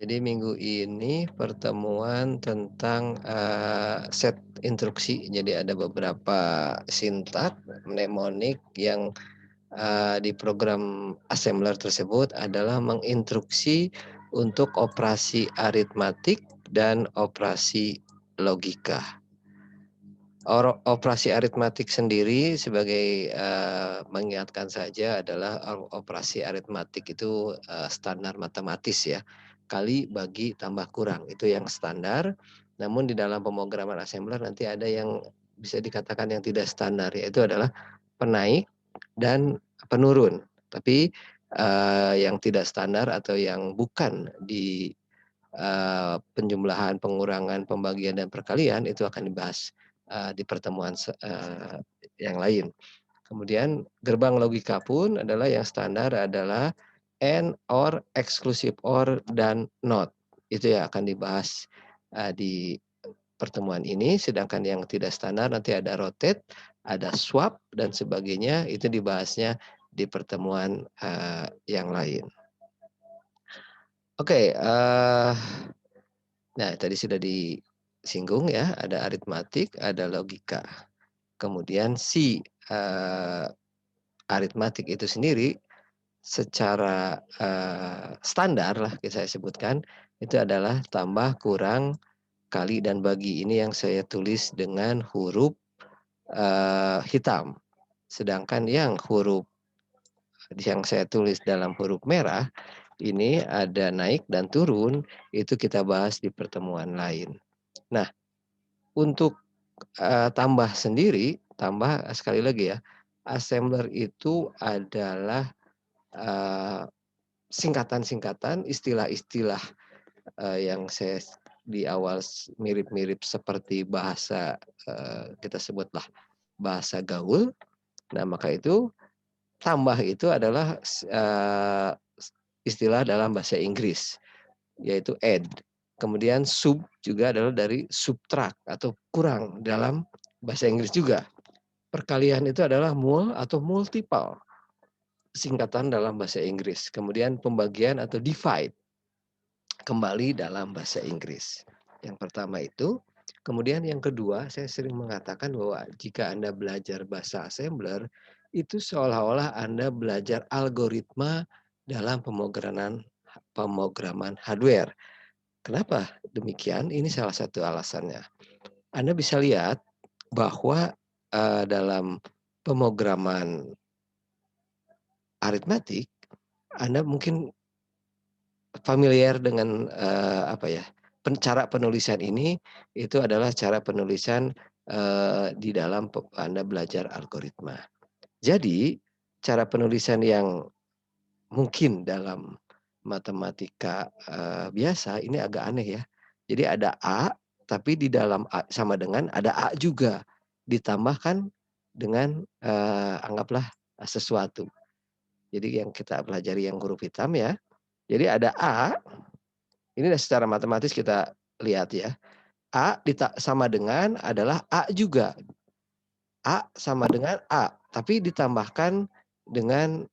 Jadi minggu ini pertemuan tentang, set instruksi. Jadi ada beberapa sintak, mnemonik yang, di program assembler tersebut adalah menginstruksi untuk operasi aritmatik dan operasi logika. Operasi aritmatik sendiri sebagai, mengingatkan saja adalah operasi aritmatik itu, standar matematis ya, kali, bagi, tambah, kurang, itu yang standar. Namun di dalam pemrograman assembler nanti ada yang bisa dikatakan yang tidak standar, yaitu adalah penaik dan penurun. Tapi, yang tidak standar atau yang bukan di penjumlahan, pengurangan, pembagian, dan perkalian itu akan dibahas, di pertemuan yang lain. Kemudian gerbang logika pun adalah yang standar adalah AND, OR, exclusive OR, dan NOT. Itu yang akan dibahas, di pertemuan ini, sedangkan yang tidak standar nanti ada rotate, ada swap, dan sebagainya, itu dibahasnya di pertemuan, yang lain. Oke, nah, tadi sudah disinggung ya, ada aritmatik, ada logika. Kemudian si, aritmatik itu sendiri secara, standar lah saya sebutkan, itu adalah tambah, kurang, kali, dan bagi. Ini yang saya tulis dengan huruf, hitam. Sedangkan yang huruf yang saya tulis dalam huruf merah, ini ada naik dan turun, itu kita bahas di pertemuan lain. Nah, untuk, tambah sendiri, tambah sekali lagi ya, assembler itu adalah, eee, singkatan-singkatan, istilah-istilah, yang saya di awal mirip-mirip seperti bahasa, kita sebutlah bahasa gaul. Nah, maka itu tambah itu adalah istilah dalam bahasa Inggris, yaitu add. Kemudian sub juga adalah dari subtract atau kurang dalam bahasa Inggris juga. Perkalian itu adalah mul atau multiple, singkatan dalam bahasa Inggris. Kemudian pembagian atau divide, kembali dalam bahasa Inggris. Yang pertama itu. Kemudian yang kedua, saya sering mengatakan bahwa jika Anda belajar bahasa assembler, itu seolah-olah Anda belajar algoritma dalam pemrograman hardware. Kenapa demikian? Ini salah satu alasannya. Anda bisa lihat bahwa, dalam pemrograman aritmatik, Anda mungkin familiar dengan, apa ya, cara penulisan ini, itu adalah cara penulisan, di dalam Anda belajar algoritma. Jadi, cara penulisan yang mungkin dalam matematika, biasa ini agak aneh ya. Jadi ada A, tapi di dalam A sama dengan ada A juga, ditambahkan dengan, anggaplah, sesuatu. Jadi yang kita pelajari yang huruf hitam ya, jadi ada A, ini secara matematis kita lihat ya, A sama dengan adalah A juga. A sama dengan A, tapi ditambahkan dengan,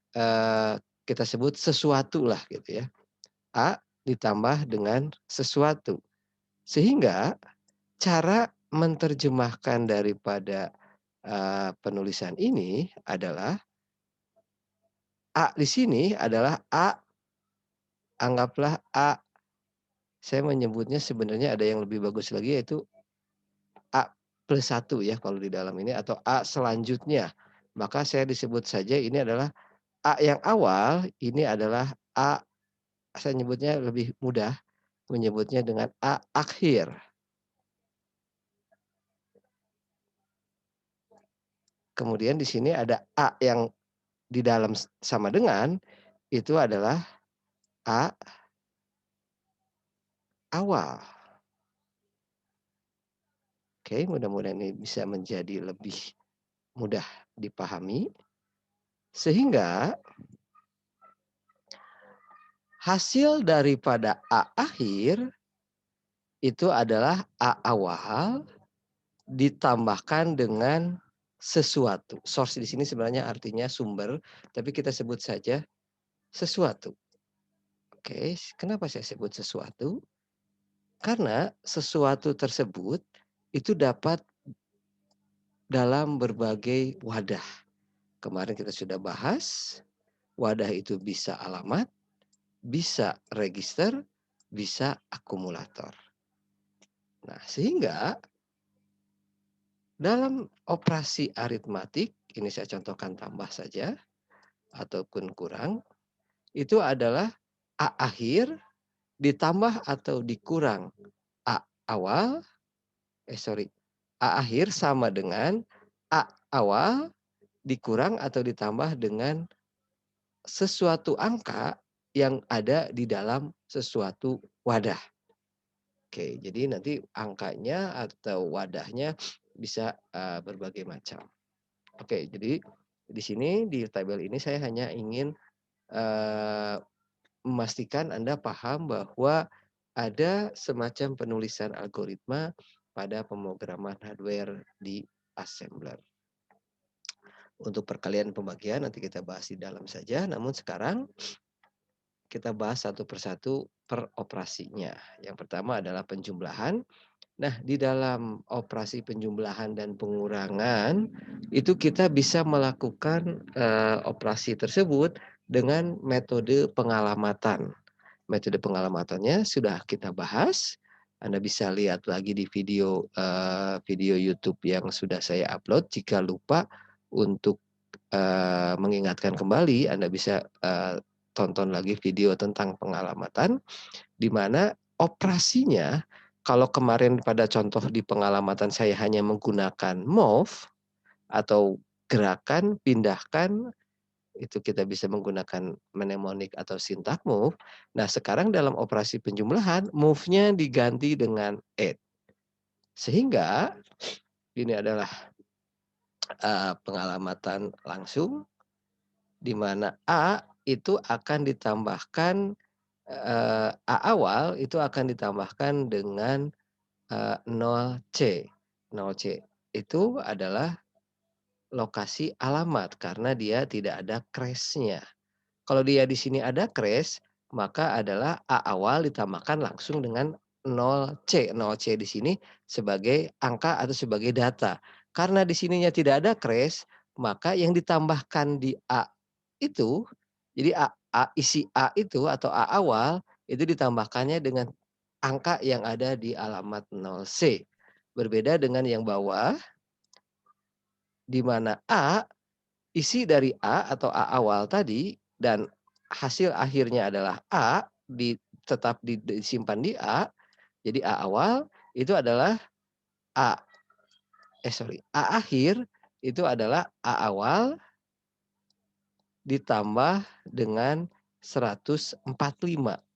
kita sebut sesuatu lah gitu ya. A ditambah dengan sesuatu. Sehingga cara menerjemahkan daripada, penulisan ini adalah A di sini adalah A, anggaplah A, saya menyebutnya sebenarnya ada yang lebih bagus lagi yaitu A plus satu ya kalau di dalam ini atau A selanjutnya. Maka saya disebut saja ini adalah A yang awal, ini adalah A, saya nyebutnya lebih mudah, menyebutnya dengan A akhir. Kemudian di sini ada A yang di dalam sama dengan, itu adalah A awal. Oke, mudah-mudahan ini bisa menjadi lebih mudah dipahami, sehingga hasil daripada A akhir itu adalah A awal ditambahkan dengan sesuatu. Source di sini sebenarnya artinya sumber, tapi kita sebut saja sesuatu. Oke, kenapa saya sebut sesuatu? Karena sesuatu tersebut itu dapat dalam berbagai wadah. Kemarin kita sudah bahas, wadah itu bisa alamat, bisa register, bisa akumulator. Nah, sehingga dalam operasi aritmatik, ini saya contohkan tambah saja ataupun kurang, itu adalah A akhir ditambah atau dikurang A awal, A akhir sama dengan A awal dikurang atau ditambah dengan sesuatu angka yang ada di dalam sesuatu wadah. Oke, jadi nanti angkanya atau wadahnya bisa, berbagai macam. Oke, jadi di sini di tabel ini saya hanya ingin, eee, memastikan Anda paham bahwa ada semacam penulisan algoritma pada pemrograman hardware di assembler. Untuk perkalian pembagian nanti kita bahas di dalam saja, namun sekarang kita bahas satu persatu per operasinya. Yang pertama adalah penjumlahan. Nah, di dalam operasi penjumlahan dan pengurangan, itu kita bisa melakukan, operasi tersebut dengan metode pengalamatan. Metode pengalamatannya sudah kita bahas, Anda bisa lihat lagi di video YouTube yang sudah saya upload. Jika lupa untuk, mengingatkan kembali, Anda bisa, tonton lagi video tentang pengalamatan, di mana operasinya kalau kemarin pada contoh di pengalamatan saya hanya menggunakan move atau gerakan, pindahkan, itu kita bisa menggunakan mnemonik atau syntax move. Nah, sekarang dalam operasi penjumlahan, move-nya diganti dengan add. Sehingga ini adalah, pengalamatan langsung di mana A itu akan ditambahkan, A awal itu akan ditambahkan dengan 0C. 0C itu adalah lokasi alamat karena dia tidak ada crash-nya. Kalau dia di sini ada crash, maka adalah A awal ditambahkan langsung dengan 0C. 0C di sini sebagai angka atau sebagai data. Karena di sininya tidak ada crash, maka yang ditambahkan di A itu, jadi isi A itu atau A awal itu ditambahkannya dengan angka yang ada di alamat 0C. Berbeda dengan yang bawah, di mana A, isi dari A atau A awal tadi dan hasil akhirnya adalah A, tetap disimpan di A, jadi A awal itu adalah A A akhir itu adalah A awal ditambah dengan 145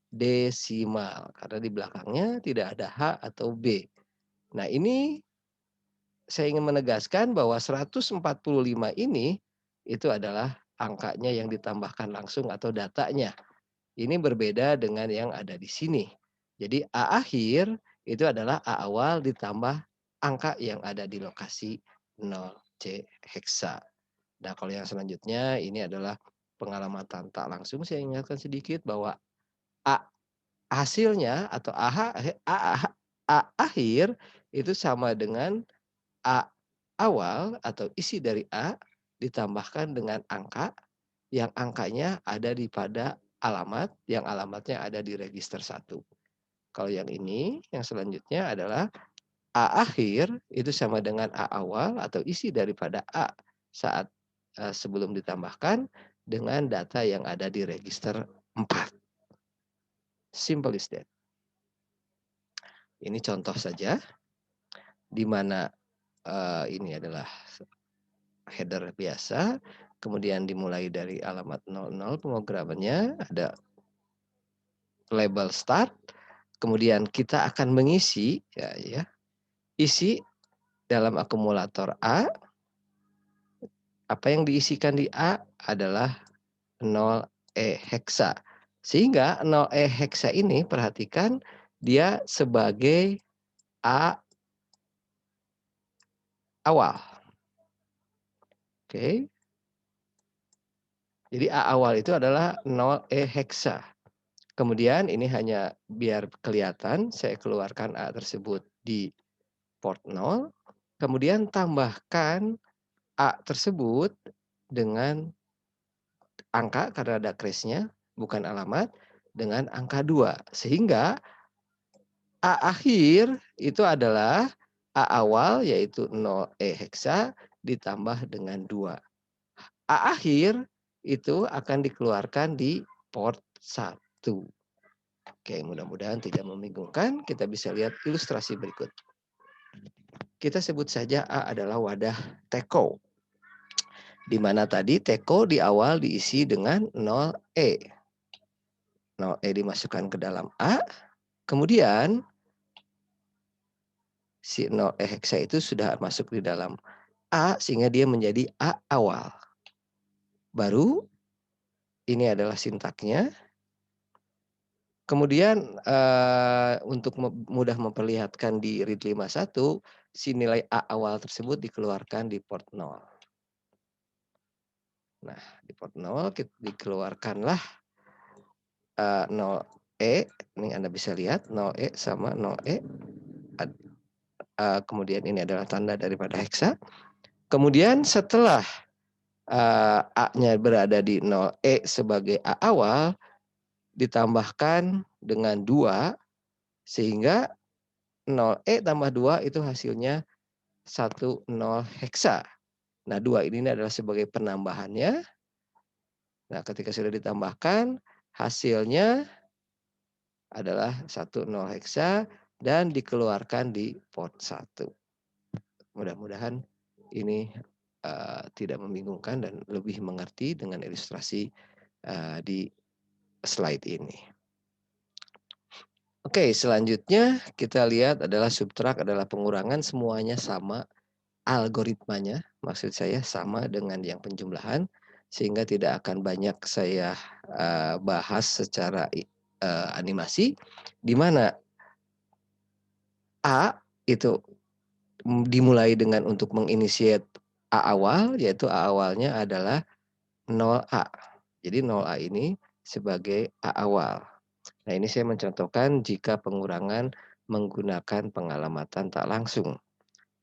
desimal, karena di belakangnya tidak ada H atau B. Nah, ini saya ingin menegaskan bahwa 145 ini, itu adalah angkanya yang ditambahkan langsung atau datanya. Ini berbeda dengan yang ada di sini. Jadi A akhir itu adalah A awal ditambah angka yang ada di lokasi 0C heksa. Nah, kalau yang selanjutnya ini adalah pengalamatan tak langsung. Saya ingatkan sedikit bahwa A hasilnya atau A akhir itu sama dengan A awal atau isi dari A ditambahkan dengan angka, yang angkanya ada di pada alamat, yang alamatnya ada di register 1. Kalau yang ini, yang selanjutnya adalah A akhir itu sama dengan A awal atau isi daripada A saat, sebelum ditambahkan dengan data yang ada di register 4. Simple is that. Ini contoh saja, di mana, ini adalah header biasa, kemudian dimulai dari alamat 00 pemrogramannya, ada label start, kemudian kita akan mengisi isi dalam akumulator A, apa yang diisikan di A adalah 0E heksa. Sehingga 0E heksa ini perhatikan dia sebagai A awal. Oke. Jadi A awal itu adalah 0E heksa. Kemudian ini hanya biar kelihatan, saya keluarkan A tersebut di port 0, kemudian tambahkan A tersebut dengan angka karena ada crash-nya, bukan alamat, dengan angka 2. Sehingga A akhir itu adalah A awal yaitu 0E heksa ditambah dengan 2. A akhir itu akan dikeluarkan di port 1. Oke, mudah-mudahan tidak membingungkan. Kita bisa lihat ilustrasi berikut. Kita sebut saja A adalah wadah teko, di mana tadi teko di awal diisi dengan 0E. 0E dimasukkan ke dalam A, kemudian si 0E heksa itu sudah masuk di dalam A sehingga dia menjadi A awal. Baru ini adalah sintaknya. Kemudian, untuk mudah memperlihatkan di read 51, si nilai A awal tersebut dikeluarkan di port 0. Nah, di port 0 dikeluarkanlah, 0E, ini Anda bisa lihat 0E sama 0E, kemudian ini adalah tanda daripada heksa. Kemudian setelah, A-nya berada di 0E sebagai A awal, ditambahkan dengan 2, sehingga 0E tambah 2 itu hasilnya 10 heksa. Nah, 2 ini adalah sebagai penambahannya. Nah, ketika sudah ditambahkan, hasilnya adalah 10 heksa dan dikeluarkan di port 1. Mudah-mudahan ini, tidak membingungkan dan lebih mengerti dengan ilustrasi, di slide ini. Oke, selanjutnya kita lihat adalah subtrak adalah pengurangan, semuanya sama algoritmanya, maksud saya sama dengan yang penjumlahan, sehingga tidak akan banyak saya, bahas secara animasi, di mana A itu, dimulai dengan untuk menginitiate A awal, yaitu A awalnya adalah 0A. Jadi 0A ini sebagai A awal. Nah, ini saya mencontohkan jika pengurangan menggunakan pengalamatan tak langsung.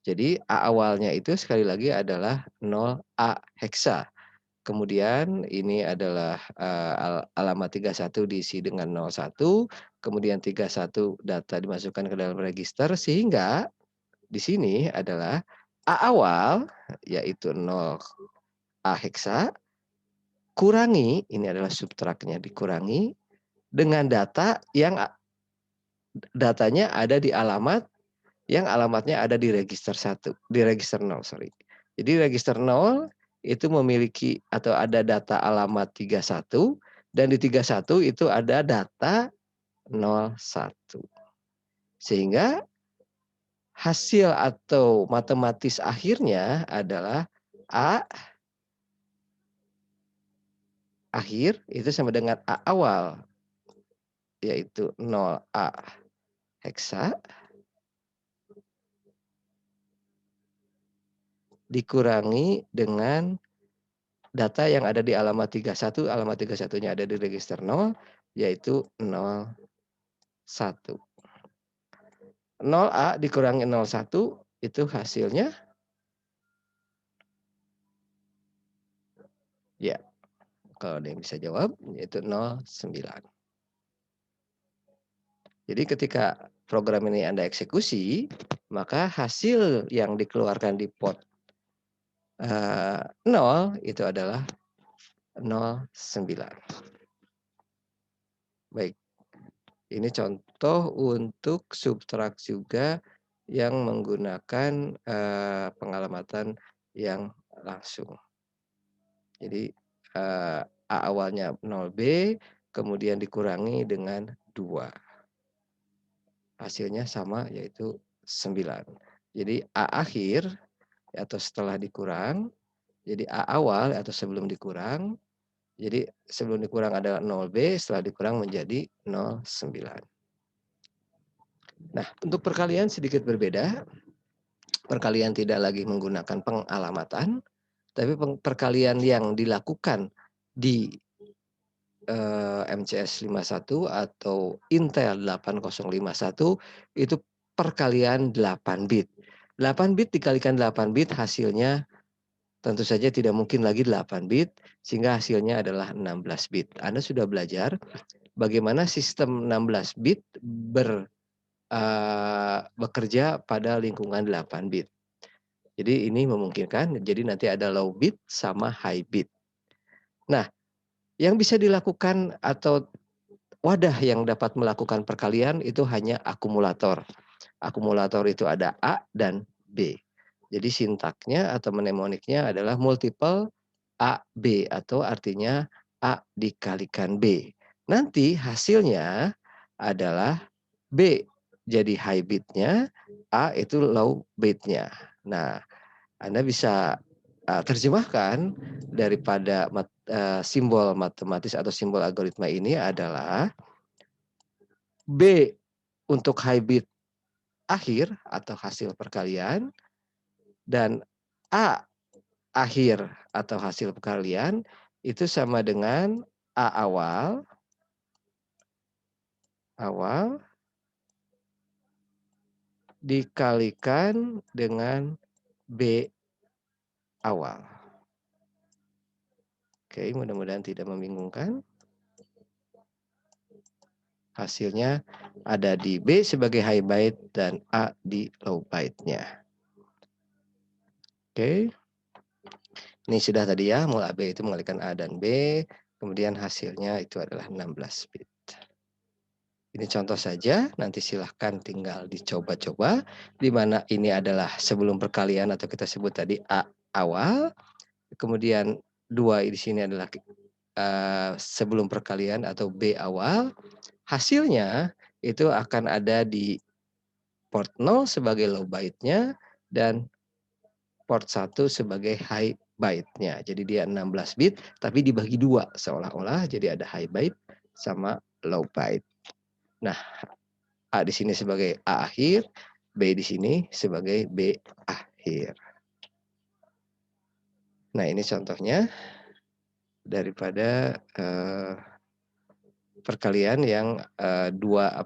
Jadi A awalnya itu sekali lagi adalah 0A heksa. Kemudian ini adalah, alamat 31 diisi dengan 01, kemudian 31 data dimasukkan ke dalam register sehingga di sini adalah A awal yaitu 0A heksa, kurangi, ini adalah subtraknya dikurangi, dengan data yang datanya ada di alamat yang alamatnya ada di register 1, di register 0, sorry. Jadi register 0 itu memiliki atau ada data alamat 31 dan di 31 itu ada data 01. Sehingga hasil atau matematis akhirnya adalah A akhir itu sama dengan A awal, yaitu 0A heksa dikurangi dengan data yang ada di alamat 31, alamat 31-nya ada di register 0, yaitu 01. 0A dikurangi 01 itu hasilnya ya, kalau ada yang bisa jawab yaitu 09. Jadi ketika program ini Anda eksekusi, maka hasil yang dikeluarkan di port 0 itu adalah 09. Baik, ini contoh untuk subtrak juga yang menggunakan, pengalamatan yang langsung. Jadi, A awalnya 0B, kemudian dikurangi dengan 2. Hasilnya sama yaitu 9. Jadi A akhir atau setelah dikurang, jadi A awal atau sebelum dikurang, jadi sebelum dikurang adalah 0B, setelah dikurang menjadi 09. Nah, untuk perkalian sedikit berbeda. Perkalian tidak lagi menggunakan pengalamatan, tapi perkalian yang dilakukan di MCS 51 atau Intel 8051 itu perkalian 8 bit. 8 bit dikalikan 8 bit hasilnya tentu saja tidak mungkin lagi 8 bit, sehingga hasilnya adalah 16 bit. Anda sudah belajar bagaimana sistem 16 bit bekerja pada lingkungan 8 bit. Jadi ini memungkinkan, jadi nanti ada low bit sama high bit. Nah, yang bisa dilakukan atau wadah yang dapat melakukan perkalian itu hanya akumulator. Akumulator itu ada A dan B. Jadi sintaknya atau mnemoniknya adalah multiple A B atau artinya A dikalikan B. Nanti hasilnya adalah B jadi high bitnya, A itu low bitnya. Nah, Anda bisa terjemahkan daripada simbol matematis atau simbol algoritma ini adalah B untuk high bit akhir atau hasil perkalian dan A akhir atau hasil perkalian itu sama dengan A awal dikalikan dengan B awal. Oke, mudah-mudahan tidak membingungkan. Hasilnya ada di B sebagai high byte dan A di low byte-nya. Oke. Ini sudah tadi ya, mul AB itu mengalihkan A dan B, kemudian hasilnya itu adalah 16 bit. Ini contoh saja, nanti silahkan tinggal dicoba-coba, di mana ini adalah sebelum perkalian atau kita sebut tadi A awal, kemudian 2 di sini adalah sebelum perkalian atau B awal, hasilnya itu akan ada di port 0 sebagai low byte-nya dan port 1 sebagai high byte-nya. Jadi dia 16 bit tapi dibagi 2 seolah-olah jadi ada high byte sama low byte. Nah, A di sini sebagai A akhir, B di sini sebagai B akhir. Nah, ini contohnya daripada perkalian yang dua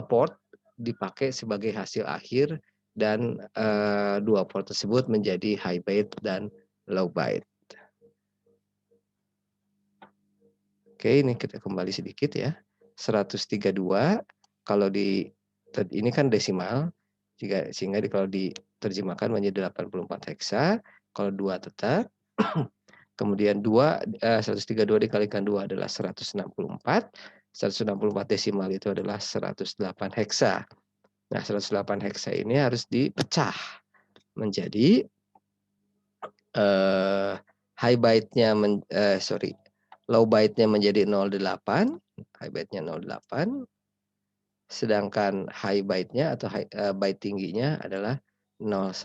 port dipakai sebagai hasil akhir dan dua port tersebut menjadi high byte dan low byte. Oke, ini kita kembali sedikit ya. 132 kalau ini kan desimal, sehingga kalau diterjemahkan menjadi 84 heksa, kalau 2 tetap, kemudian 132 dikalikan 2 adalah 164, 164 desimal itu adalah 108 heksa. Nah, 108 heksa ini harus dipecah menjadi high byte-nya low byte-nya menjadi 08, high byte-nya 08, sedangkan high byte-nya atau byte tingginya adalah 01.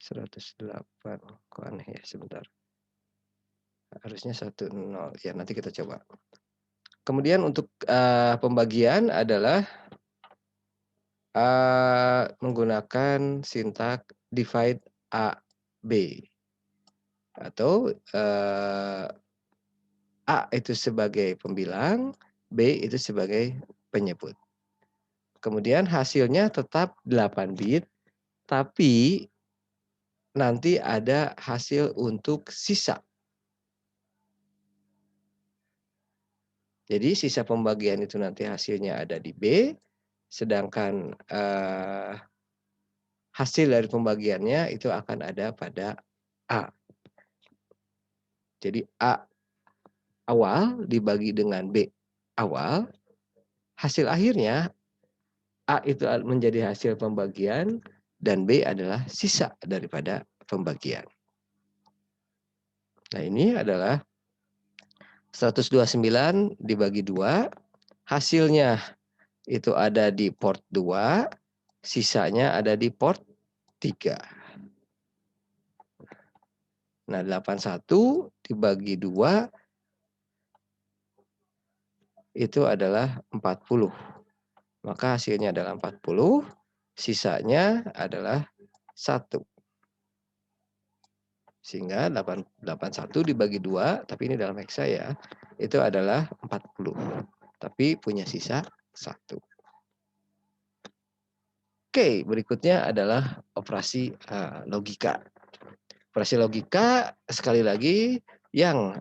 ...108, kok aneh ya, sebentar. Harusnya 10, ya nanti kita coba. Kemudian untuk pembagian adalah menggunakan sintak divide A, B. Atau A itu sebagai pembilang, B itu sebagai penyebut. Kemudian hasilnya tetap 8 bit, tapi nanti ada hasil untuk sisa. Jadi sisa pembagian itu nanti hasilnya ada di B, sedangkan hasil dari pembagiannya itu akan ada pada A. Jadi A awal dibagi dengan B awal, hasil akhirnya A itu menjadi hasil pembagian dan B adalah sisa daripada pembagian. Nah, ini adalah 129 dibagi 2, hasilnya itu ada di port 2, sisanya ada di port 3. Nah, 81 dibagi 2 itu adalah 40. maka hasilnya adalah 40, sisanya adalah 1. Sehingga 81 dibagi 2, tapi ini dalam heksa ya, itu adalah 40. Tapi punya sisa 1. Oke, berikutnya adalah operasi, logika. Operasi logika sekali lagi yang,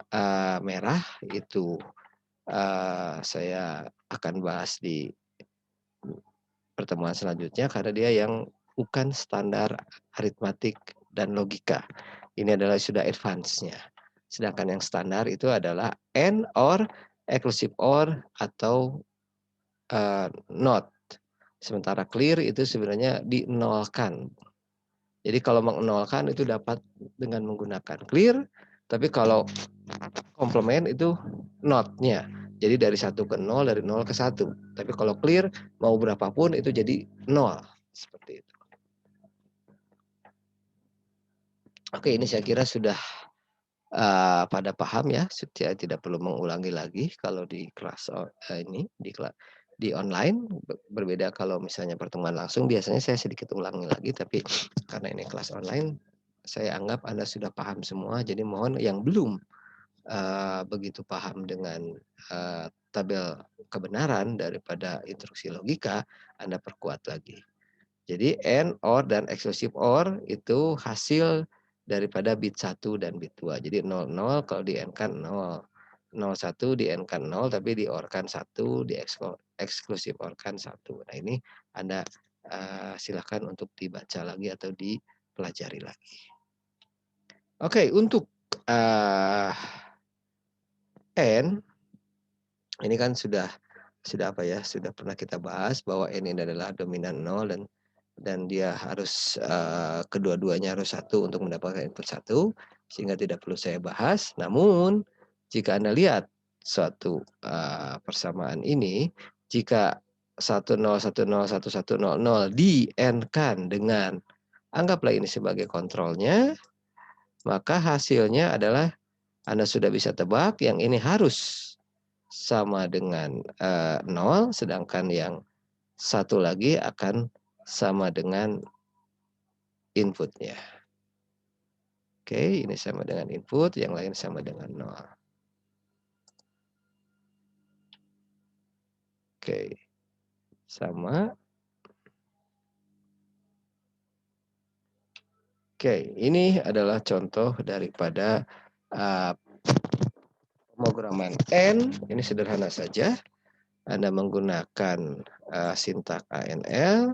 merah itu, saya akan bahas di pertemuan selanjutnya karena dia yang bukan standar aritmatik dan logika. Ini adalah sudah advance-nya. Sedangkan yang standar itu adalah and, or, exclusive or, atau, not. Sementara clear itu sebenarnya dinolkan. Jadi kalau mengnolkan itu dapat dengan menggunakan clear, tapi kalau komplement itu not-nya. Jadi dari 1 ke 0, dari 0 ke 1. Tapi kalau clear mau berapapun itu jadi 0, seperti itu. Oke, ini saya kira sudah, pada paham ya, saya tidak perlu mengulangi lagi kalau di kelas ini, di online, berbeda kalau misalnya pertemuan langsung biasanya saya sedikit ulangi lagi, tapi karena ini kelas online, saya anggap Anda sudah paham semua, jadi mohon yang belum begitu paham dengan, tabel kebenaran daripada instruksi logika, Anda perkuat lagi. Jadi and, or, dan exclusive or itu hasil daripada bit 1 dan bit 2. Jadi 00 kalau di-AND-kan 0, 01 di-AND-kan 0, tapi di-OR-kan 1, exclusive OR-kan 1. Nah ini Anda, silakan untuk dibaca lagi atau dipelajari lagi. Oke, untuk, N, ini kan sudah apa ya, sudah pernah kita bahas bahwa N ini adalah dominan 0 dan dia harus, kedua-duanya harus 1 untuk mendapatkan input 1, sehingga tidak perlu saya bahas. Namun, jika Anda lihat suatu, persamaan ini, jika 10101100 di-AND-kan dengan anggaplah ini sebagai kontrolnya, maka hasilnya adalah Anda sudah bisa tebak yang ini harus sama dengan, 0, sedangkan yang satu lagi akan sama dengan inputnya. Oke, ini sama dengan input, yang lain sama dengan 0. Oke, sama. Oke, ini adalah contoh daripada, eee, pemrograman N, ini sederhana saja. Anda menggunakan, sintak ANL,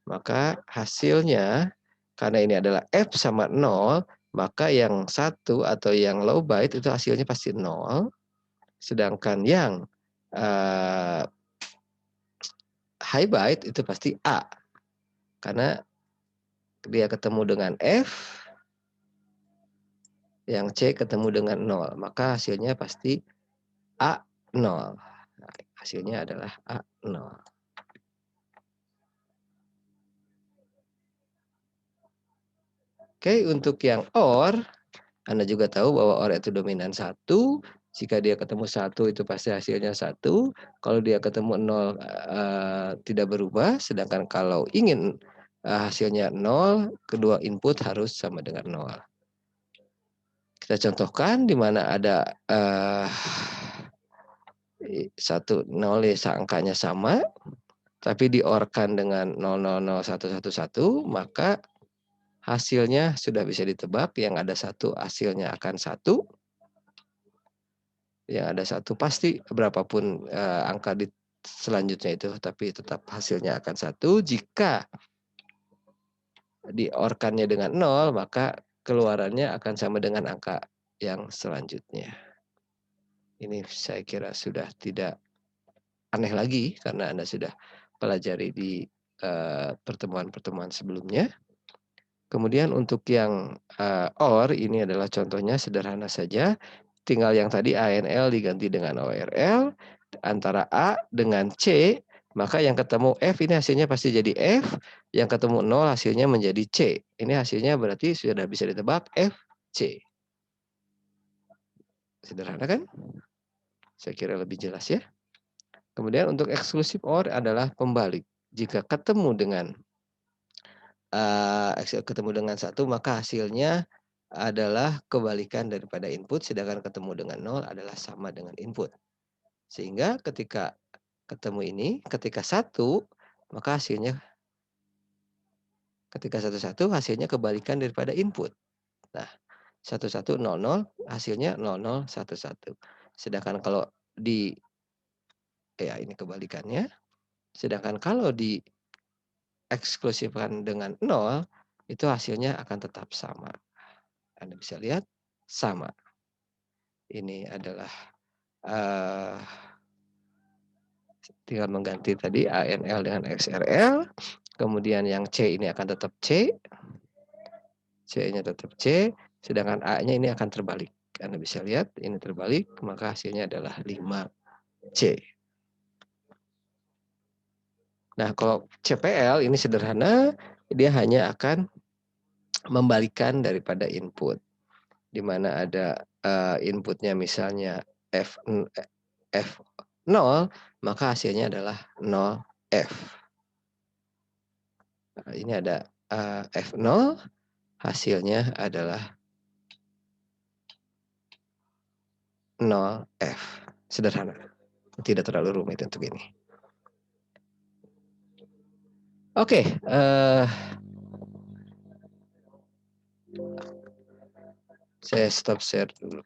maka hasilnya karena ini adalah F sama 0, maka yang satu atau yang low byte itu hasilnya pasti 0, sedangkan yang, eee, high byte itu pasti A. Karena dia ketemu dengan F, yang C ketemu dengan 0, maka hasilnya pasti A 0. Nah, hasilnya adalah A 0. Oke, untuk yang OR, Anda juga tahu bahwa OR itu dominan 1, jika dia ketemu 1 itu pasti hasilnya 1, kalau dia ketemu 0, tidak berubah, sedangkan kalau ingin, hasilnya 0, kedua input harus sama dengan 0. Kita contohkan di mana ada, 1, 0 ya angkanya sama, tapi di-OR-kan dengan 000111, maka hasilnya sudah bisa ditebak, yang ada 1 hasilnya akan 1, yang ada 1 pasti berapapun, angka selanjutnya itu, tapi tetap hasilnya akan 1. Jika di-OR-kannya dengan 0, maka keluarannya akan sama dengan angka yang selanjutnya. Ini saya kira sudah tidak aneh lagi karena Anda sudah pelajari di, pertemuan-pertemuan sebelumnya. Kemudian untuk yang, OR ini adalah contohnya sederhana saja, tinggal yang tadi ANL diganti dengan ORL, antara A dengan C, maka yang ketemu F ini hasilnya pasti jadi F, yang ketemu 0 hasilnya menjadi C. Ini hasilnya berarti sudah bisa ditebak F, C. Sederhana kan? Saya kira lebih jelas ya. Kemudian untuk exclusive OR adalah pembalik. Jika ketemu dengan, ketemu dengan 1 maka hasilnya adalah kebalikan daripada input, sedangkan ketemu dengan 0 adalah sama dengan input. Sehingga ketika ketemu ini, ketika 1 maka ketika 1, 1 hasilnya kebalikan daripada input. Nah, 1, 1, 0, 0 hasilnya 0, 0, 1, 1. Sedangkan kalau di ya ini kebalikannya, sedangkan kalau dieksklusifkan dengan 0, itu hasilnya akan tetap sama. Anda bisa lihat sama. Ini adalah, eee, tinggal mengganti tadi ANL dengan XRL, kemudian yang C ini akan tetap C, C-nya tetap C, sedangkan A-nya ini akan terbalik. Anda bisa lihat ini terbalik, maka hasilnya adalah 5C. Nah, kalau CPL ini sederhana, dia hanya akan membalikkan daripada input. Di mana ada, inputnya misalnya F0, maka hasilnya adalah 0F. Ini ada, F0, hasilnya adalah 0F. Sederhana, tidak terlalu rumit untuk ini. Oke, saya stop share dulu.